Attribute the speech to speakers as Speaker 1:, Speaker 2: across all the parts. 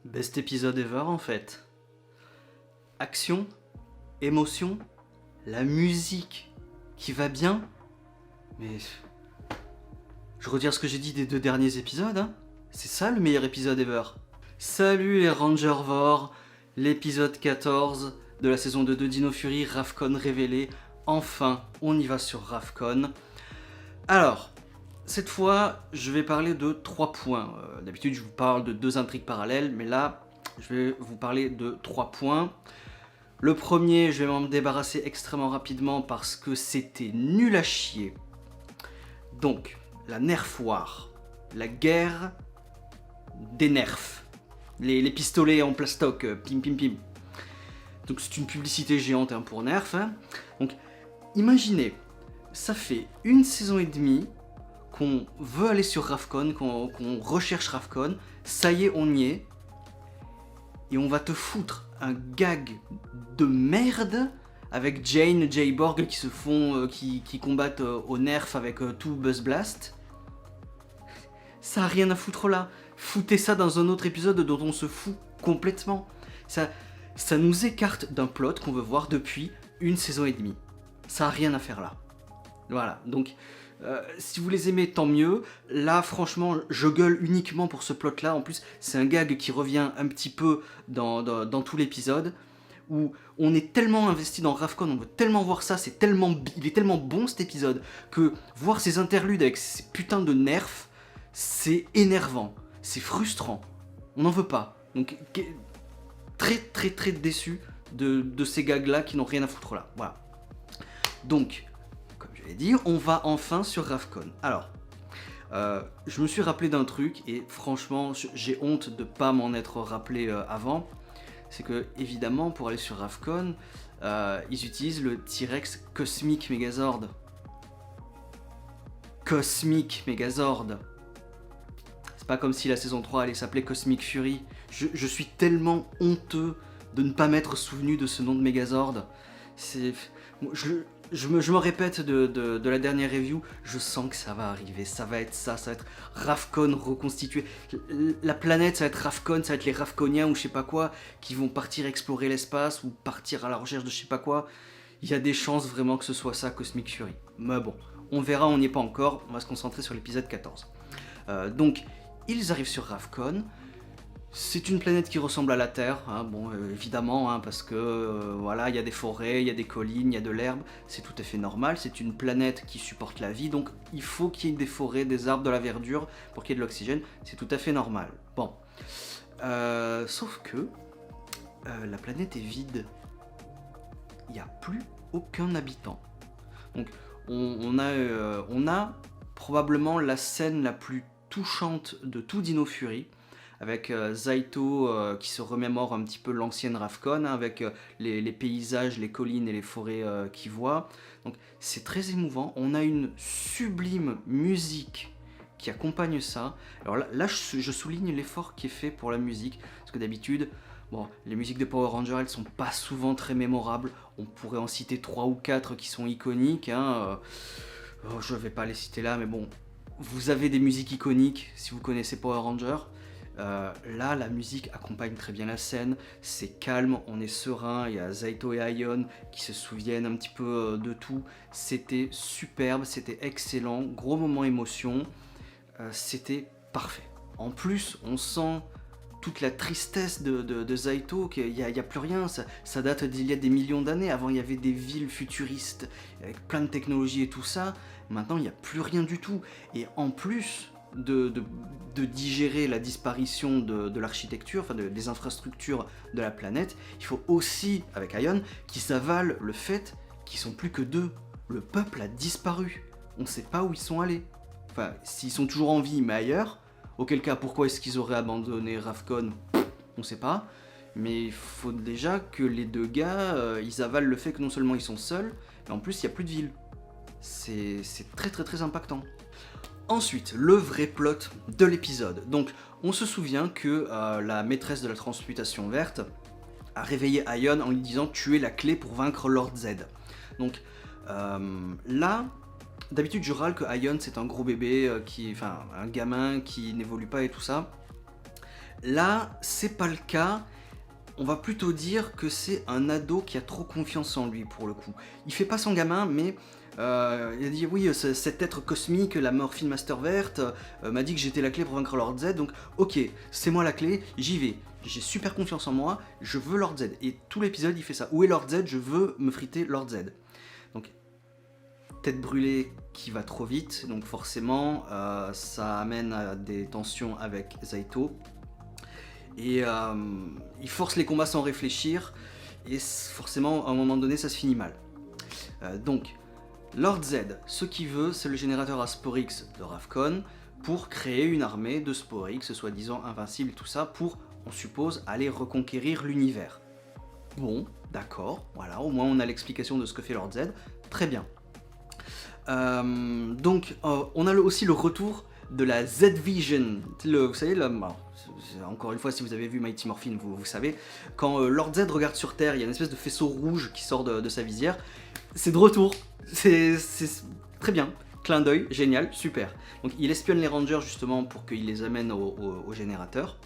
Speaker 1: Best épisode ever en fait. Action, émotion, la musique qui va bien. Mais je retire ce que j'ai dit des 2 derniers épisodes, hein. C'est ça le meilleur épisode ever. Salut les Rangervores, l'épisode 14 de la saison 2 de Dino Fury, Ravkon révélé. Enfin, on y va sur Ravkon. Alors, cette fois, je vais parler de 3 points. D'habitude, je vous parle de 2 intrigues parallèles, mais là, je vais vous parler de 3 points. Le premier, je vais m'en débarrasser extrêmement rapidement parce que c'était nul à chier. Donc, la Nerf War, la guerre des nerfs. Les pistolets en plastoc, pim pim pim. Donc c'est une publicité géante hein, pour Nerf. Hein. Donc, imaginez, ça fait 1 saison et demie qu'on veut aller sur Ravkon, qu'on recherche Ravkon, ça y est, on y est, et on va te foutre un gag de merde avec Jane, Jayborg qui se font, qui combattent au nerf avec tout Buzz Blast. Ça a rien à foutre là. Foutez ça dans un autre épisode dont on se fout complètement. Ça nous écarte d'un plot qu'on veut voir depuis 1 saison et demie. Ça a rien à faire là. Voilà, donc si vous les aimez, tant mieux. Là, franchement, je gueule uniquement pour ce plot-là. En plus, c'est un gag qui revient un petit peu dans tout l'épisode, où on est tellement investi dans Ravkon, on veut tellement voir ça, il est tellement bon cet épisode, que voir ces interludes avec ces putains de nerfs, c'est énervant, c'est frustrant. On n'en veut pas. Donc, très très très déçu de ces gags-là qui n'ont rien à foutre là. Voilà. Donc, dire, on va enfin sur Ravkon. Alors, je me suis rappelé d'un truc et franchement, j'ai honte de pas m'en être rappelé avant. C'est que, évidemment, pour aller sur Ravkon, ils utilisent le T-Rex Cosmic Megazord. Cosmic Megazord. C'est pas comme si la saison 3 allait s'appeler Cosmic Fury. Je suis tellement honteux de ne pas m'être souvenu de ce nom de Megazord. C'est... Je me répète de la dernière review, je sens que ça va arriver, ça va être Ravkon reconstitué. La planète, ça va être Ravkon, ça va être les Ravkoniens ou je sais pas quoi, qui vont partir explorer l'espace ou partir à la recherche de je sais pas quoi. Il y a des chances vraiment que ce soit ça, Cosmic Fury. Mais bon, on verra, on n'y est pas encore, on va se concentrer sur l'épisode 14. Donc, ils arrivent sur Ravkon. C'est une planète qui ressemble à la Terre, hein, bon, évidemment, hein, parce que voilà, il y a des forêts, il y a des collines, il y a de l'herbe, c'est tout à fait normal, c'est une planète qui supporte la vie, donc il faut qu'il y ait des forêts, des arbres, de la verdure, pour qu'il y ait de l'oxygène, c'est tout à fait normal. Bon, sauf que la planète est vide, il n'y a plus aucun habitant. Donc on a probablement la scène la plus touchante de tout Dino Fury, avec Zaito qui se remémore un petit peu l'ancienne Ravkon, hein, avec les paysages, les collines et les forêts qu'il voit. Donc c'est très émouvant, on a une sublime musique qui accompagne ça. Alors là je souligne l'effort qui est fait pour la musique, parce que d'habitude, bon, les musiques de Power Rangers, elles sont pas souvent très mémorables, on pourrait en citer 3 ou 4 qui sont iconiques, hein, je vais pas les citer là, mais bon, vous avez des musiques iconiques si vous connaissez Power Rangers. Là, la musique accompagne très bien la scène, c'est calme, on est serein, il y a Zaito et Aion qui se souviennent un petit peu de tout. C'était superbe, c'était excellent, gros moment émotion, c'était parfait. En plus, on sent toute la tristesse de Zaito, qu'il n'y a plus rien, ça date d'il y a des millions d'années. Avant, il y avait des villes futuristes avec plein de technologies et tout ça, maintenant, il n'y a plus rien du tout. Et en plus de digérer la disparition de l'architecture, enfin des infrastructures de la planète, il faut aussi, avec Aion, qu'ils avalent le fait qu'ils sont plus que 2. Le peuple a disparu. On ne sait pas où ils sont allés. Enfin, s'ils sont toujours en vie, mais ailleurs, auquel cas, pourquoi est-ce qu'ils auraient abandonné Ravkon? On ne sait pas. Mais il faut déjà que les 2 gars, ils avalent le fait que non seulement ils sont seuls, mais en plus, il n'y a plus de ville. C'est très très très impactant. Ensuite, le vrai plot de l'épisode. Donc, on se souvient que la maîtresse de la transmutation verte a réveillé Aion en lui disant « Tu es la clé pour vaincre Lord Z ». Donc, là, d'habitude je râle que Aion c'est un gros bébé, enfin un gamin qui n'évolue pas et tout ça. Là, c'est pas le cas. On va plutôt dire que c'est un ado qui a trop confiance en lui, pour le coup. Il fait pas son gamin, mais il a dit oui, cet être cosmique, la Morphine Master Verte, m'a dit que j'étais la clé pour vaincre Lord Z, donc ok, c'est moi la clé, j'y vais. J'ai super confiance en moi, je veux Lord Z. Et tout l'épisode, il fait ça. Où est Lord Z? Je veux me friter Lord Z. Donc, tête brûlée qui va trop vite, donc forcément, ça amène à des tensions avec Zaito. Et il force les combats sans réfléchir, et forcément, à un moment donné, ça se finit mal. Donc, Lord Z, ce qu'il veut, c'est le générateur à Sporix de Ravkon, pour créer une armée de Sporix, soi-disant invincible, tout ça, pour, on suppose, aller reconquérir l'univers. Bon, d'accord, voilà, au moins on a l'explication de ce que fait Lord Z, très bien. Donc, on a aussi le retour de la Z-Vision, vous savez, encore une fois, si vous avez vu Mighty Morphin, vous savez, quand Lord Z regarde sur Terre, il y a une espèce de faisceau rouge qui sort de sa visière, c'est de retour, c'est très bien, clin d'œil, génial, super. Donc il espionne les Rangers justement pour qu'ils les amènent au générateur,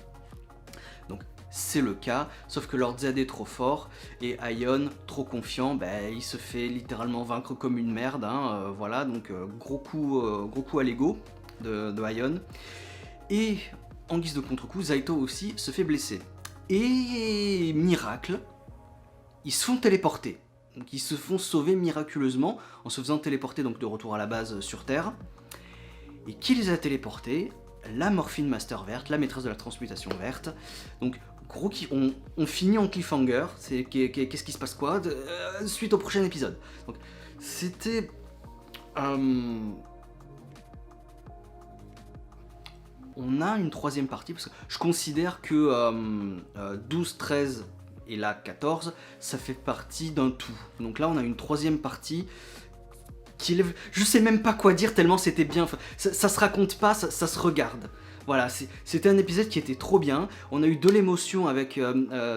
Speaker 1: donc c'est le cas, sauf que Lord Z est trop fort, et Aion, trop confiant, il se fait littéralement vaincre comme une merde, hein, voilà, donc gros coup à l'ego de Aion. Et en guise de contre-coup, Zaito aussi se fait blesser. Et miracle, ils se font téléporter. Donc ils se font sauver miraculeusement en se faisant téléporter donc de retour à la base sur Terre. Et qui les a téléportés? La Morphine Master Verte, la maîtresse de la transmutation verte. Donc gros, on finit en cliffhanger. Qu'est-ce qui se passe quoi suite au prochain épisode. Donc c'était... On a une troisième partie, parce que je considère que 12, 13 et là 14, ça fait partie d'un tout. Donc là on a une troisième partie qui... Je sais même pas quoi dire tellement c'était bien, enfin, ça se raconte pas, ça se regarde. Voilà, c'était un épisode qui était trop bien, on a eu de l'émotion avec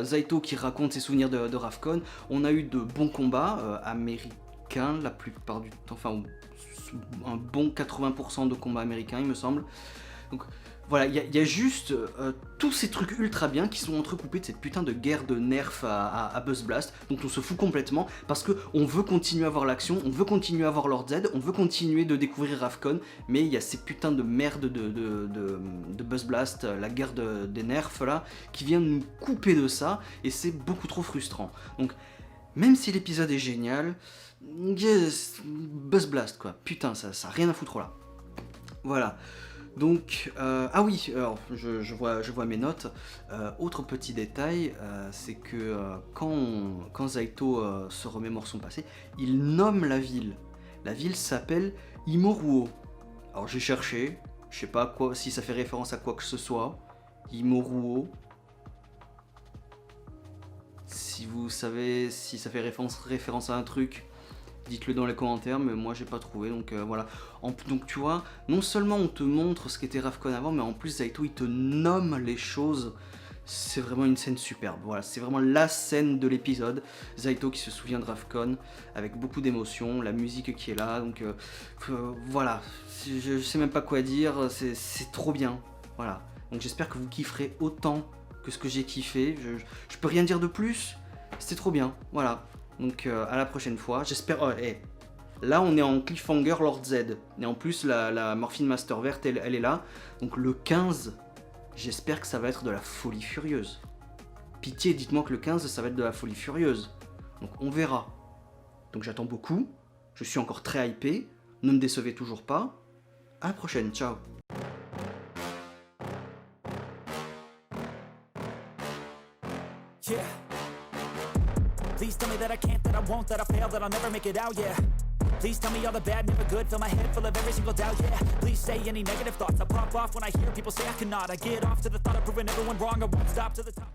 Speaker 1: Zaito qui raconte ses souvenirs de Ravkon, on a eu de bons combats américains la plupart du temps, enfin un bon 80% de combats américains il me semble. Donc voilà, il y a juste tous ces trucs ultra bien qui sont entrecoupés de cette putain de guerre de nerfs à Buzz Blast, dont on se fout complètement parce qu'on veut continuer à voir l'action, on veut continuer à voir Lord Z, on veut continuer de découvrir Ravkon, mais il y a ces putains de merde de Buzz Blast, la guerre des nerfs là, qui vient nous couper de ça, et c'est beaucoup trop frustrant. Donc, même si l'épisode est génial, yes, Buzz Blast quoi, putain, ça a rien à foutre là. Voilà. Donc, ah oui, alors je vois mes notes. Autre petit détail, c'est que quand Zaito se remémore son passé, il nomme la ville. La ville s'appelle Imoruo. Alors j'ai cherché, je sais pas si ça fait référence à quoi que ce soit. Imoruo. Si vous savez si ça fait référence à un truc, dites-le dans les commentaires, mais moi j'ai pas trouvé, donc voilà. Donc tu vois, non seulement on te montre ce qu'était Ravkon avant, mais en plus Zaito il te nomme les choses. C'est vraiment une scène superbe, voilà, c'est vraiment la scène de l'épisode. Zaito qui se souvient de Ravkon, avec beaucoup d'émotion, la musique qui est là, donc voilà. Je sais même pas quoi dire, c'est trop bien, voilà. Donc j'espère que vous kifferez autant que ce que j'ai kiffé, je peux rien dire de plus, c'était trop bien, voilà. Donc à la prochaine fois, j'espère... là on est en cliffhanger Lord Z, et en plus la Morphine Master Verte elle est là, donc le 15, j'espère que ça va être de la folie furieuse. Pitié, dites-moi que le 15 ça va être de la folie furieuse, donc on verra. Donc j'attends beaucoup, je suis encore très hypé, ne me décevez toujours pas, à la prochaine, ciao.
Speaker 2: Yeah. Please tell me that I can't, that I won't, that I fail, that I'll never make it out, yeah. Please tell me all the bad, never good, fill my head full of every single doubt, yeah. Please say any negative thoughts, I pop off when I hear people say I cannot. I get off to the thought of proving everyone wrong, I won't stop to the top.